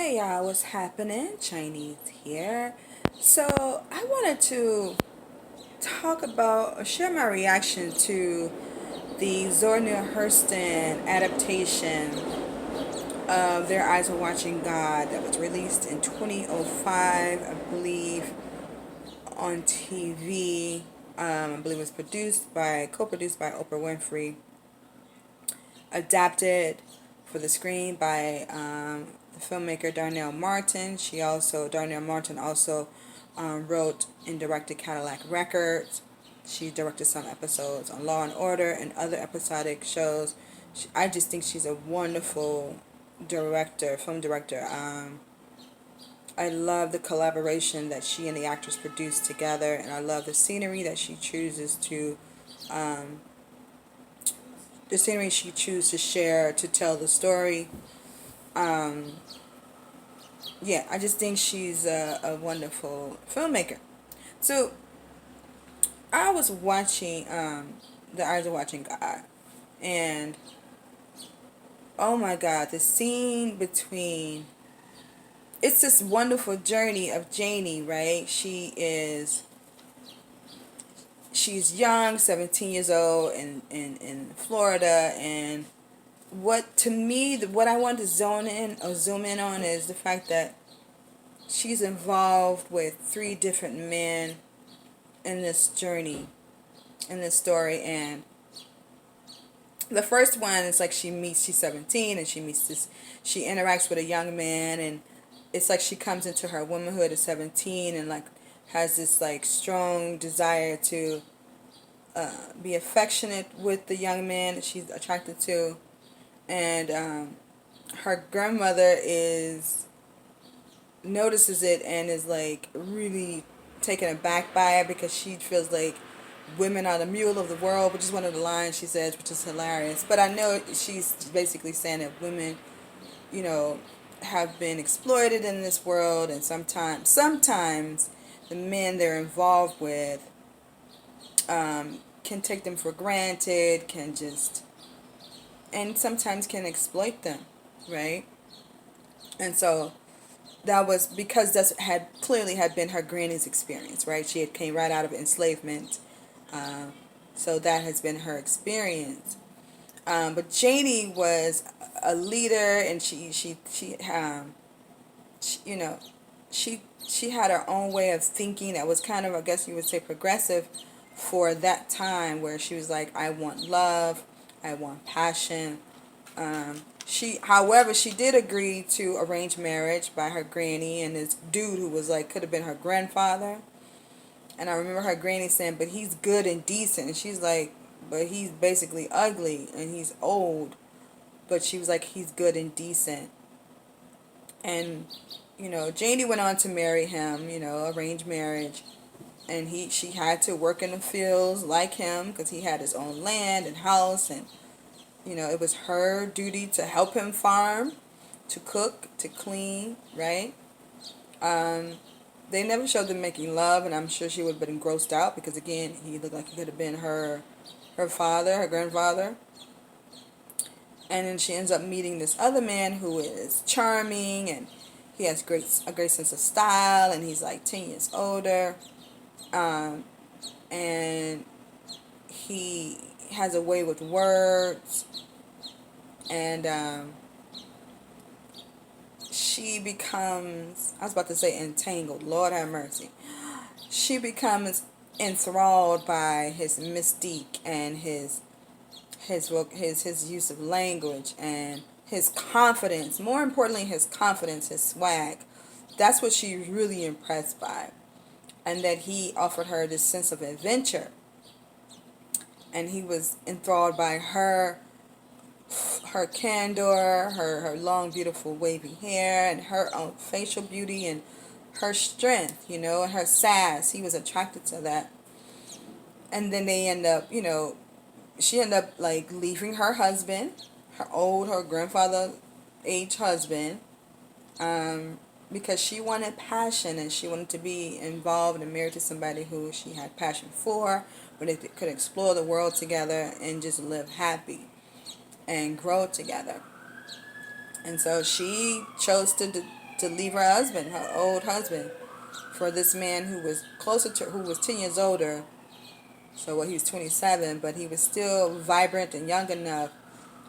Hey y'all, what's happening? Chinese here. So, I wanted to talk about or share my reaction to the Zora Neale Hurston adaptation of Their Eyes Were Watching God that was released in 2005, I believe, on TV. I believe it was co-produced by Oprah Winfrey, adapted for the screen by the filmmaker Darnell Martin. Darnell Martin also wrote and directed Cadillac Records. She directed some episodes on Law and Order and other episodic shows. I just think she's a wonderful film director. I love the collaboration that she and the actors produce together, and I love the scenery that she chooses to um, share to tell the story. Um, yeah, I just think she's a wonderful filmmaker. So I was watching The Eyes of Watching God, and oh my God, the scene between it's this wonderful journey of Janie, right? She's young, 17 years old, in Florida, and what I want to zoom in on is the fact that she's involved with three different men in this journey, in this story. And the first one is like she's 17 and she interacts with a young man, and it's like she comes into her womanhood at 17 and like has this like strong desire to be affectionate with the young man that she's attracted to. And her grandmother is notices it and is like really taken aback by it because she feels like women are the mule of the world, which is one of the lines she says, which is hilarious. But I know she's basically saying that women, you know, have been exploited in this world, and sometimes the men they're involved with can take them for granted, and sometimes can exploit them, right? And so that was because that had been her granny's experience, right? She had came right out of enslavement, uh, so that has been her experience. But Janie was a leader, and she you know, she had her own way of thinking that was kind of, I guess you would say, progressive for that time, where she was like, I want love, I want passion. However, she did agree to arranged marriage by her granny and this dude who was like, could have been her grandfather. And I remember her granny saying, but he's good and decent. And she's like, but he's basically ugly and he's old. But she was like, he's good and decent. And, Janie went on to marry him, arranged marriage. And she had to work in the fields like him because he had his own land and house, and it was her duty to help him farm, to cook, to clean, right? Um, they never showed them making love, and I'm sure she would have been grossed out because, again, he looked like he could have been her father, her grandfather. And then she ends up meeting this other man who is charming, and he has a great sense of style, and he's like 10 years older. Um, and he has a way with words, and she becomes, I was about to say entangled, Lord have mercy. She becomes enthralled by his mystique and his use of language and his confidence. More importantly, his confidence, his swag. That's what she was really impressed by. And that he offered her this sense of adventure. And he was enthralled by her candor, her long, beautiful, wavy hair, and her own facial beauty, and her strength, and her sass. He was attracted to that. And then they end up, she ended up like leaving her husband, her grandfather age husband, because she wanted passion, and she wanted to be involved and married to somebody who she had passion for, where they could explore the world together and just live happy and grow together. And so she chose to to leave her husband, her old husband, for this man who was closer to, who was 10 years older. So he was 27, but he was still vibrant and young enough.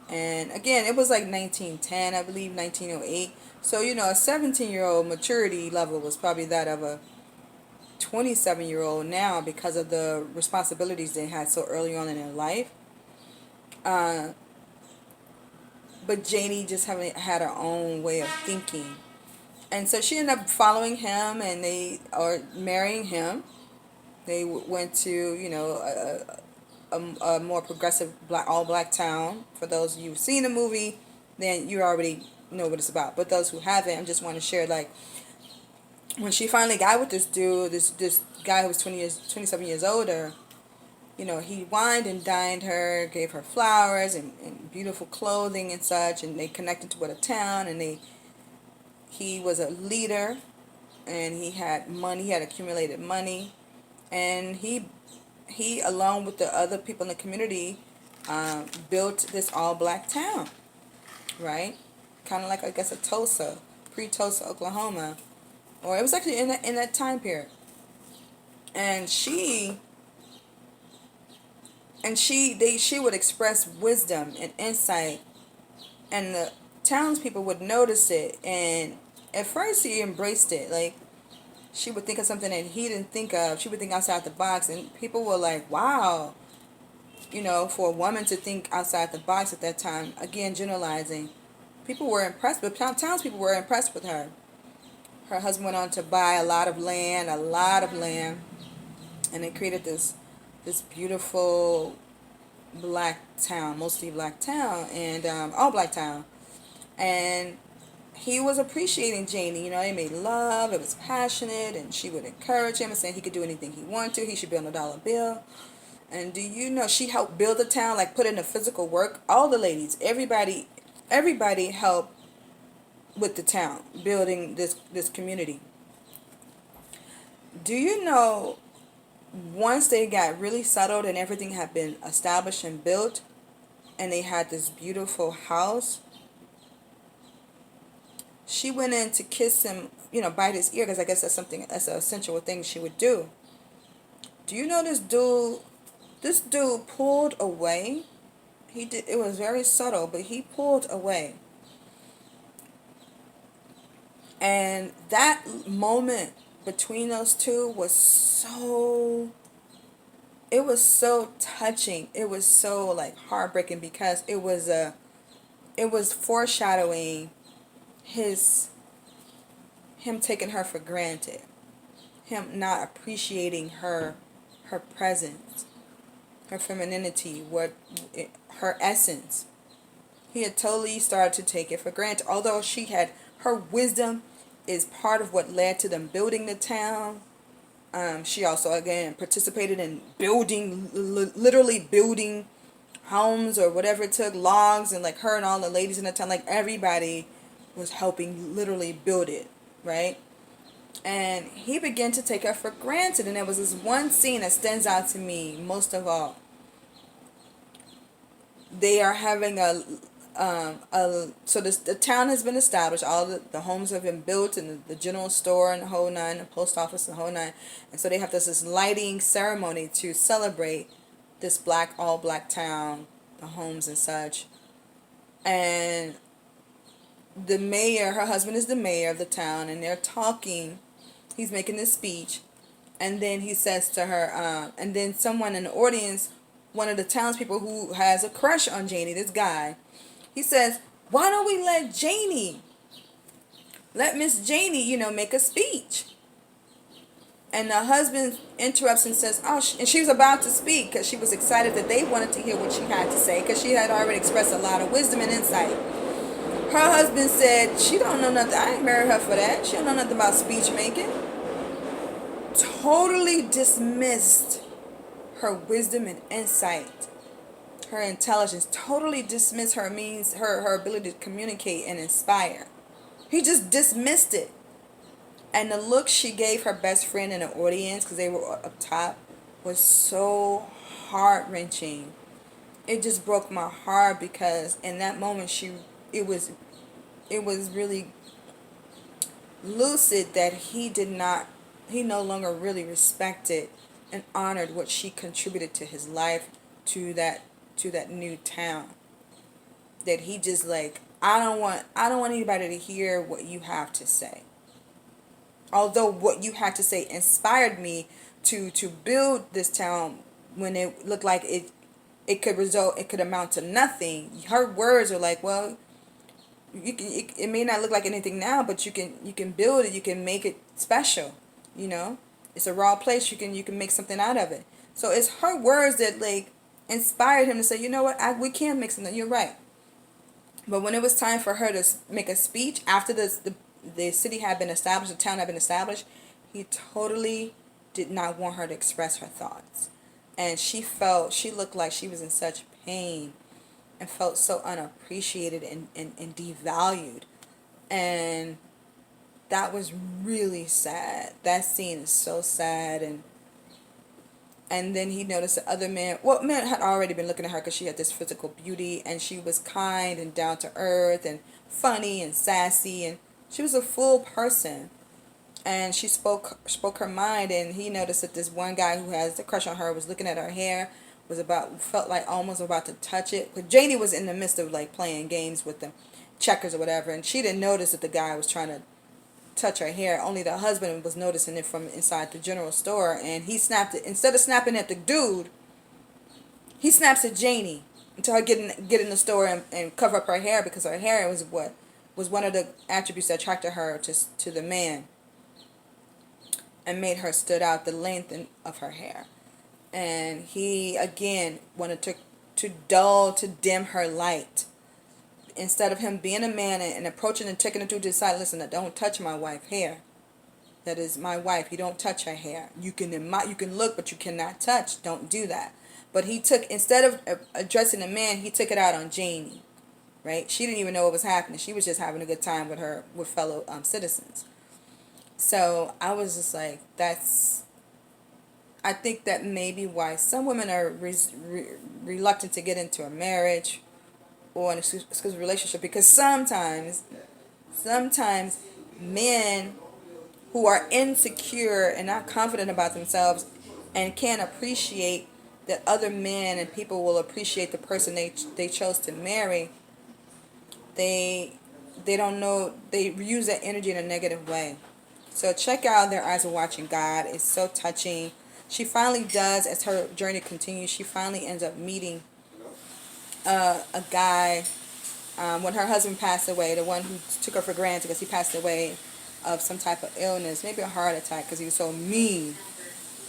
And again, it was like 1910, I believe, 1908. So, a 17-year-old maturity level was probably that of a 27-year-old now, because of the responsibilities they had so early on in their life. Uh, but Janie just had her own way of thinking. And so she ended up following him, and they are marrying him. They went to, a more progressive all black town. For those of you who've seen the movie, then you already know what it's about. But those who haven't, I just want to share, like, when she finally got with this dude, this guy who was 27 years older, he wined and dined her, gave her flowers and beautiful clothing and such, and they connected to a town, and he was a leader, and he had money, he had accumulated money, and he along with the other people in the community, built this all black town, right? Kind of like, I guess, a Tulsa, pre-Tulsa, Oklahoma, or it was actually in that time period. And she would express wisdom and insight, and the townspeople would notice it. And at first he embraced it. Like, she would think of something that he didn't think of. She would think outside the box, and people were like, wow, for a woman to think outside the box at that time. Again, generalizing. People were impressed, but townspeople were impressed with her. Her husband went on to buy a lot of land, and they created this beautiful black town, mostly black town, and all black town. And he was appreciating Janie. They made love. It was passionate, and she would encourage him and say he could do anything he wanted to. He should be on a dollar bill. And do you know, she helped build the town, like put in the physical work. All the ladies, everybody helped with the town, building this community. Do you know, once they got really settled and everything had been established and built, and they had this beautiful house, she went in to kiss him, bite his ear, because I guess that's an essential thing she would do. Do you know this dude? This dude pulled away. He did. It was very subtle, but he pulled away. And that moment between those two was so, it was so touching. It was so, like, heartbreaking, because it was foreshadowing him taking her for granted, him not appreciating her presence, her femininity, her essence. He had totally started to take it for granted. Although her wisdom is part of what led to them building the town. She also, again, participated in building, literally building homes or whatever it took, logs, and like her and all the ladies in the town, like everybody was helping literally build it, right? And he began to take her for granted. And there was this one scene that stands out to me most of all. They are having the town has been established. All the homes have been built, and the general store and the whole nine, the post office and the whole nine. And so they have this lighting ceremony to celebrate this all black town, the homes and such. And the mayor, her husband is the mayor of the town, and they're talking. He's making this speech, and then he says to her, and then someone in the audience, one of the townspeople who has a crush on Janie, this guy, he says, why don't we let Miss Janie, make a speech? And the husband interrupts and says, and she was about to speak because she was excited that they wanted to hear what she had to say, because she had already expressed a lot of wisdom and insight. Her husband said, she don't know nothing. I ain't married her for that. She don't know nothing about speech making. Totally dismissed her wisdom and insight, her intelligence. Totally dismissed her ability to communicate and inspire. He just dismissed it. And the look she gave her best friend in the audience, because they were up top, was so heart-wrenching. It just broke my heart, because in that moment it was really lucid that he no longer really respected and honored what she contributed to his life, to that new town. That he just like, I don't want anybody to hear what you have to say. Although what you had to say inspired me to build this town, when it looked like it could amount to nothing. Her words are like, well, it may not look like anything now, but you can build it, you can make it special, you know. It's a raw place, you can make something out of it. So it's her words that like inspired him to say, you know what, we can make something. You're right. But when it was time for her to make a speech after the city had been established, the town had been established, he totally did not want her to express her thoughts. And she looked like she was in such pain and felt so unappreciated and devalued. And that was really sad. That scene is so sad. And then he noticed the other man. Well, men had already been looking at her because she had this physical beauty, and she was kind and down to earth and funny and sassy, and she was a full person. And she spoke her mind, and he noticed that this one guy who has a crush on her was looking at her hair, felt like almost about to touch it. But Janie was in the midst of like playing games with them, checkers or whatever, and she didn't notice that the guy was trying to touch her hair. Only the husband was noticing it from inside the general store, and he snapped it. Instead of snapping at the dude, he snaps at Janie until her get in the store and cover up her hair, because her hair was one of the attributes that attracted her to the man and made her stood out, the length of her hair. And he again wanted to dim her light. Instead of him being a man and approaching and taking it to the side, listen, don't touch my wife's hair. That is my wife. You don't touch her hair. You can look, but you cannot touch. Don't do that. But instead of addressing the man, he took it out on Janie, right? She didn't even know what was happening. She was just having a good time with fellow citizens. So I was just like, I think that may be why some women are reluctant to get into a marriage or an exclusive relationship, because sometimes men who are insecure and not confident about themselves and can't appreciate that other men and people will appreciate the person they chose to marry, they don't know, they use that energy in a negative way. So check out Their Eyes Are Watching God. It's so touching. She finally does, as her journey continues, she finally ends up meeting a guy, when her husband passed away, the one who took her for granted because he passed away of some type of illness, maybe a heart attack, because he was so mean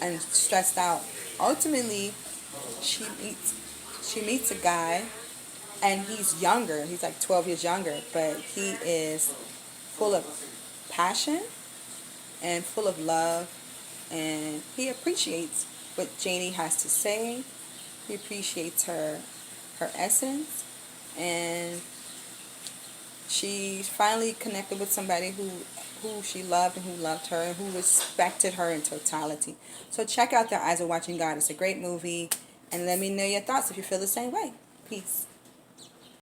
and stressed out. Ultimately, she meets a guy, and he's younger. He's like 12 years younger, but he is full of passion and full of love, and he appreciates what Janie has to say. He appreciates her essence, and she finally connected with somebody who she loved and who loved her and who respected her in totality. So check out Their Eyes Are Watching God. It's a great movie, and let me know your thoughts if you feel the same way. Peace.